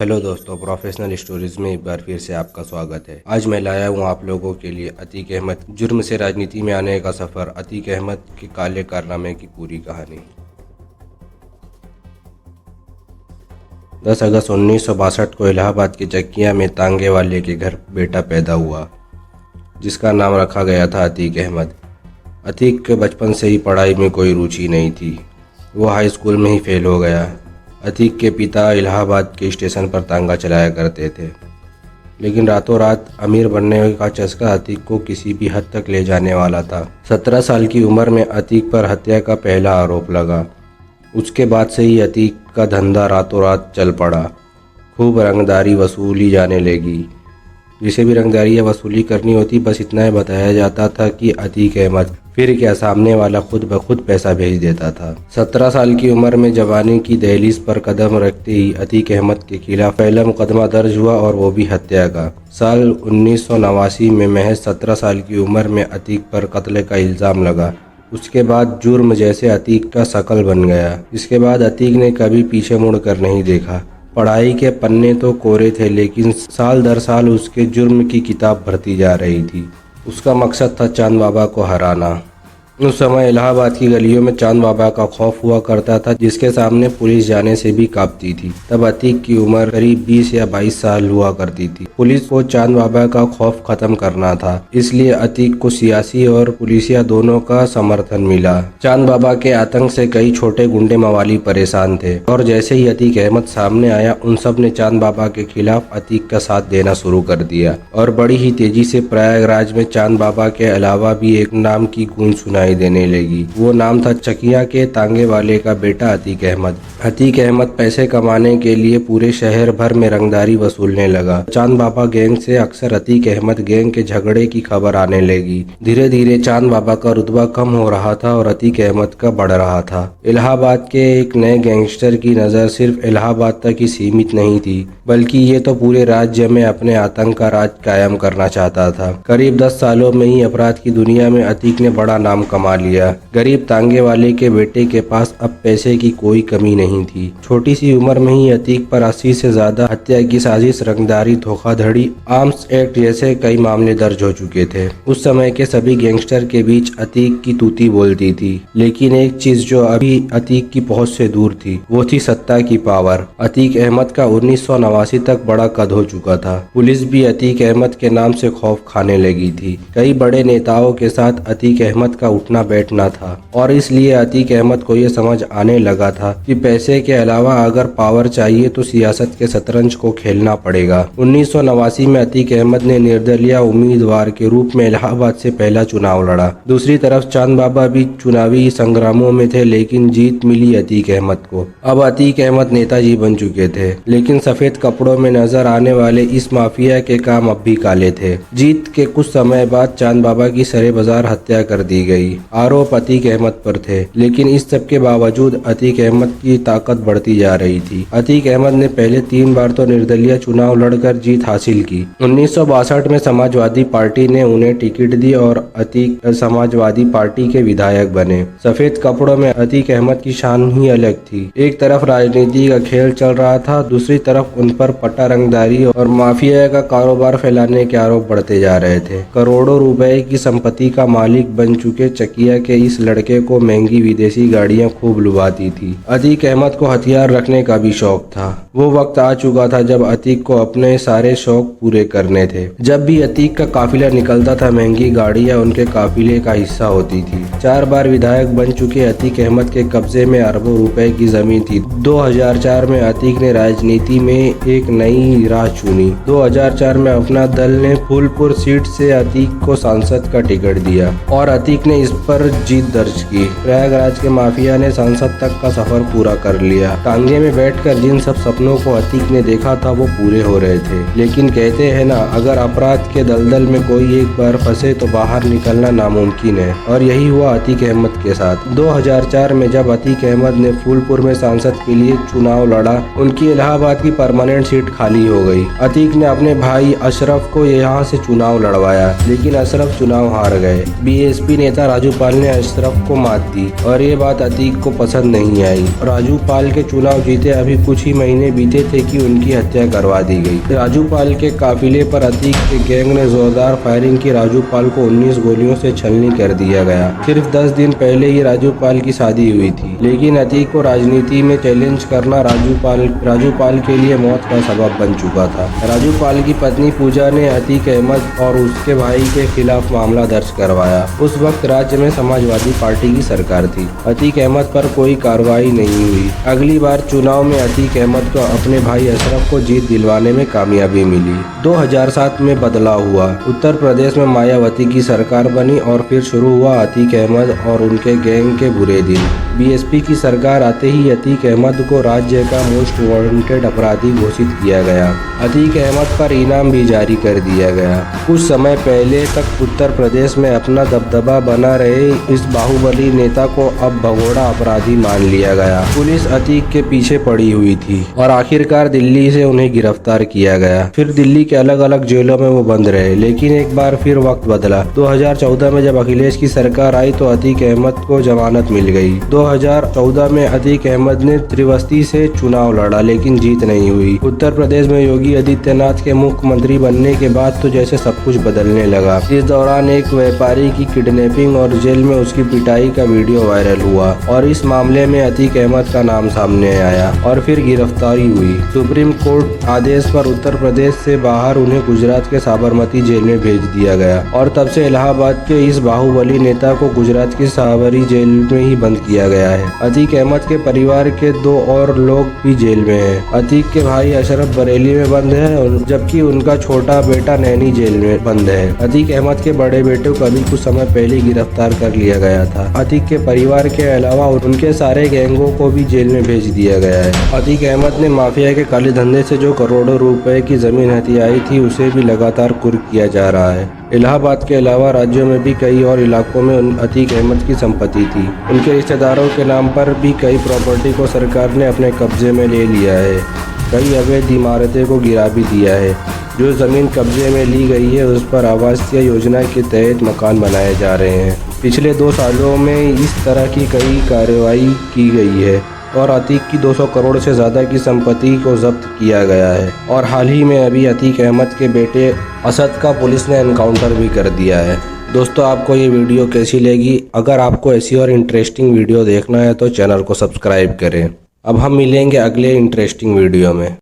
Hello दोस्तों, professional stories में एक बार फिर से आपका स्वागत है। आज मैं लाया हूँ आप लोगों के लिए अतीक अहमद जुर्म से राजनीति में आने का सफर, अतीक अहमद के काले कारनामे की पूरी कहानी। 10 अगस्त 1962 को इलाहाबाद के चकिया में तांगे वाले के घर बेटा पैदा हुआ, जिसका नाम रखा गया था अतीक अहमद। अतीक के बचपन से ही पढ़ाई में कोई रुचि नहीं थी। वो हाई स्कूल में ही फेल हो गया। अतीक के पिता इलाहाबाद के स्टेशन पर तांगा चलाया करते थे, लेकिन रातों रात अमीर बनने का चस्का अतीक को किसी भी हद तक ले जाने वाला था। 17 साल की उम्र में अतीक पर हत्या का पहला आरोप लगा। उसके बाद से ही अतीक का धंधा रातों रात चल पड़ा। खूब रंगदारी वसूली जाने लगी। जिसे भी रंगदारी या वसूली करनी होती, बस इतना ही बताया जाता था कि अतीक अहमद, फिर क्या सामने वाला खुद ब खुद पैसा भेज देता था। 17 साल की उम्र में जवानी की दहलीज पर कदम रखते ही अतीक अहमद के खिलाफ पहला मुकदमा दर्ज हुआ, और वो भी हत्या का। साल 1989 में महज 17 साल की उम्र में अतीक पर कत्ल का इल्ज़ाम लगा। उसके बाद जुर्म जैसे अतीक का शकल बन गया। इसके बाद अतीक ने कभी पीछे मुड़कर नहीं देखा। पढ़ाई के पन्ने तो कोरे थे, लेकिन साल दर साल उसके जुर्म की किताब भरती जा रही थी। उसका मकसद था चांद बाबा को हराना। उस समय इलाहाबाद की गलियों में चांद बाबा का खौफ हुआ करता था, जिसके सामने पुलिस जाने से भी कांपती थी। तब अतीक की उम्र करीब 20 या 22 साल हुआ करती थी। पुलिस को चांद बाबा का खौफ खत्म करना था, इसलिए अतीक को सियासी और पुलिसिया दोनों का समर्थन मिला। चांद बाबा के आतंक से कई छोटे गुंडे मवाली परेशान थे, और जैसे ही अतीक अहमद सामने आया, उन सब ने चांद बाबा के खिलाफ अतीक का साथ देना शुरू कर दिया। और बड़ी ही तेजी से प्रयागराज में चांद बाबा के अलावा भी एक नाम की गूंज सुनाई देने लगी। वो नाम था चकिया के तांगे वाले का बेटा अतीक अहमद। अतीक अहमद पैसे कमाने के लिए पूरे शहर भर में रंगदारी वसूलने लगा। चांद बाबा गैंग से अक्सर अतीक अहमद गैंग के झगड़े की खबर आने लगी। धीरे धीरे चांद बाबा का रुतबा कम हो रहा था और अतीक अहमद का बढ़ रहा था। इलाहाबाद के एक नए गैंगस्टर की नजर सिर्फ इलाहाबाद तक ही सीमित नहीं थी, बल्कि ये तो पूरे राज्य में अपने आतंक का राज कायम करना चाहता था। करीब 10 सालों में ही अपराध की दुनिया में अतीक ने बड़ा नाम कमा लिया। गरीब तांगे वाले के बेटे के पास अब पैसे की कोई कमी नहीं थी। छोटी सी उम्र में ही अतीक पर 80 से ज्यादा हत्या की साजिश, रंगदारी, धोखाधड़ी, आर्म्स एक्ट जैसे कई मामले दर्ज हो चुके थे। उस समय के सभी गैंगस्टर के बीच अतीक की तूती बोलती थी, लेकिन एक चीज जो अभी अतीक की पहुंच से दूर थी, वो थी सत्ता की पावर। अतीक अहमद का 1989 तक बड़ा कद हो चुका था। पुलिस भी अतीक अहमद के नाम से खौफ खाने लगी थी। कई बड़े नेताओं के साथ अतीक अहमद का उठना बैठना था, और इसलिए अतीक अहमद को यह समझ आने लगा था कि पैसे के अलावा अगर पावर चाहिए तो सियासत के शतरंज को खेलना पड़ेगा। 1989 में अतीक अहमद ने निर्दलीय उम्मीदवार के रूप में इलाहाबाद से पहला चुनाव लड़ा। दूसरी तरफ चांद बाबा भी चुनावी संग्रामों में थे, लेकिन जीत मिली अतीक अहमद को। अब अतीक अहमद नेताजी बन चुके थे, लेकिन सफेद कपड़ों में नजर आने वाले इस माफिया के काम अब भी काले थे। जीत के कुछ समय बाद चांद बाबा की सरे बाजार हत्या कर दी गई। आरोप अतीक अहमद पर थे, लेकिन इस सब के बावजूद अतीक अहमद की ताकत बढ़ती जा रही थी। अतीक अहमद ने पहले 3 बार तो निर्दलीय चुनाव लड़कर जीत हासिल की। 1962 में समाजवादी पार्टी ने उन्हें टिकट दी और अतीक समाजवादी पार्टी के विधायक बने। सफेद कपड़ों में अतीक अहमद की शान ही अलग थी। एक तरफ राजनीति का खेल चल रहा था, दूसरी तरफ उन पर पट्टा रंगदारी और माफिया का कारोबार फैलाने के आरोप बढ़ते जा रहे थे। करोड़ों रुपए की संपत्ति का मालिक बन चुके चकिया के इस लड़के को महंगी विदेशी गाड़ियां खूब लुभाती थी। अतीक अहमद को हथियार रखने का भी शौक था। वो वक्त आ चुका था जब अतीक को अपने सारे शौक पूरे करने थे। जब भी अतीक का काफिला निकलता था, महंगी गाड़ियां उनके काफिले का हिस्सा होती थी। 4 बार विधायक बन चुके अतीक अहमद के कब्जे में अरबों रुपए की जमीन थी। 2004 में अतीक ने राजनीति में एक नई राह चुनी। 2004 में अपना दल ने फूलपुर सीट से अतीक को सांसद का टिकट दिया, और अतीक ने इस पर जीत दर्ज की। प्रयागराज के माफिया ने संसद तक का सफर पूरा कर लिया। टांगे में बैठकर जिन सब सपनों को अतीक ने देखा था, वो पूरे हो रहे थे। लेकिन कहते हैं ना, अगर अपराध के दलदल में कोई एक बार फंसे तो बाहर निकलना नामुमकिन है, और यही हुआ अतीक अहमद के साथ। 2004 में जब अतीक अहमद ने फूलपुर में सांसद के लिए चुनाव लड़ा, उनकी इलाहाबाद की परमानेंट सीट खाली हो गई। अतीक ने अपने भाई अशरफ को यहाँ से चुनाव लड़वाया, लेकिन अशरफ चुनाव हार गए। बीएसपी नेता राजू पाल ने अशरफ को मात दी और ये बात अतीक को पसंद नहीं आई। राजू पाल के चुनाव जीते अभी कुछ ही महीने बीते थे कि उनकी हत्या करवा दी गई। राजू पाल के काफिले पर अतीक के गैंग ने जोरदार फायरिंग की। राजू पाल को 19 गोलियों से छलनी कर दिया गया। सिर्फ 10 दिन पहले ही राजू पाल की शादी हुई थी, लेकिन अतीक को राजनीति में चैलेंज करना राजू पाल के लिए मौत का सबब बन चुका था। राजू पाल की पत्नी पूजा ने अतीक अहमद और उसके भाई के खिलाफ मामला दर्ज करवाया। उस वक्त राज्य में समाजवादी पार्टी की सरकार थी। अतीक अहमद पर कोई कार्रवाई नहीं हुई। अगली बार चुनाव में अतीक अहमद को अपने भाई अशरफ को जीत दिलवाने में कामयाबी मिली। 2007 में बदलाव हुआ। उत्तर प्रदेश में मायावती की सरकार बनी और फिर शुरू हुआ अतीक अहमद और उनके गैंग के बुरे दिन। बीएसपी की सरकार आते ही अतीक अहमद को राज्य का मोस्ट वांटेड अपराधी घोषित किया गया। अतीक अहमद पर इनाम भी जारी कर दिया गया। कुछ समय पहले तक उत्तर प्रदेश में अपना दबदबा बना रहे इस बाहुबली नेता को अब भगोड़ा अपराधी मान लिया गया। पुलिस अतीक के पीछे पड़ी हुई थी और आखिरकार दिल्ली से उन्हें गिरफ्तार किया गया। फिर दिल्ली के अलग अलग जेलों में वो बंद रहे, लेकिन एक बार फिर वक्त बदला। 2014 में जब अखिलेश की सरकार आई तो अतीक अहमद को जमानत मिल गई। 2014 में अतीक अहमद ने श्रीवस्ती से चुनाव लड़ा, लेकिन जीत नहीं हुई। उत्तर प्रदेश में योगी आदित्यनाथ के मुख्यमंत्री बनने के बाद तो जैसे सब कुछ बदलने लगा। इस दौरान एक व्यापारी की किडनैपिंग और जेल में उसकी पिटाई का वीडियो वायरल हुआ और इस मामले में अतीक अहमद का नाम सामने आया और फिर गिरफ्तारी हुई। सुप्रीम कोर्ट आदेश पर उत्तर प्रदेश से बाहर उन्हें गुजरात के साबरमती जेल में भेज दिया गया और तब से इलाहाबाद के इस बाहुबली नेता को गुजरात की साबरी जेल में ही बंद किया गया है। अतीक अहमद के परिवार के 2 और लोग भी जेल में हैं। अतीक के भाई अशरफ बरेली में बंद है, जबकि उनका छोटा बेटा नैनी जेल में बंद है। अतीक अहमद के बड़े बेटे को अभी कुछ समय पहले गिरफ्तार कर लिया गया था। अतीक के परिवार के अलावा उनके सारे गैंगों को भी जेल में भेज दिया गया है। अतीक अहमद ने माफिया के काले धंधे से जो करोड़ों रुपए की जमीन हथियाई थी, उसे भी लगातार कुर्क किया जा रहा है। इलाहाबाद के अलावा राज्यों में भी कई और इलाकों में अतीक अहमद की संपत्ति थी। उनके रिश्तेदारों के नाम पर भी कई प्रॉपर्टी को सरकार ने अपने कब्जे में ले लिया है। कई अवैध इमारतें को गिरा भी दिया है। जो ज़मीन कब्जे में ली गई है उस पर आवासीय योजना के तहत मकान बनाए जा रहे हैं। पिछले 2 सालों में इस तरह की कई कार्रवाई की गई है और अतीक की 200 करोड़ से ज़्यादा की संपत्ति को जब्त किया गया है। और हाल ही में अभी अतीक अहमद के बेटे असद का पुलिस ने एनकाउंटर भी कर दिया है। दोस्तों, आपको ये वीडियो कैसी लगी? अगर आपको ऐसी और इंटरेस्टिंग वीडियो देखना है तो चैनल को सब्सक्राइब करें। अब हम मिलेंगे अगले इंटरेस्टिंग वीडियो में।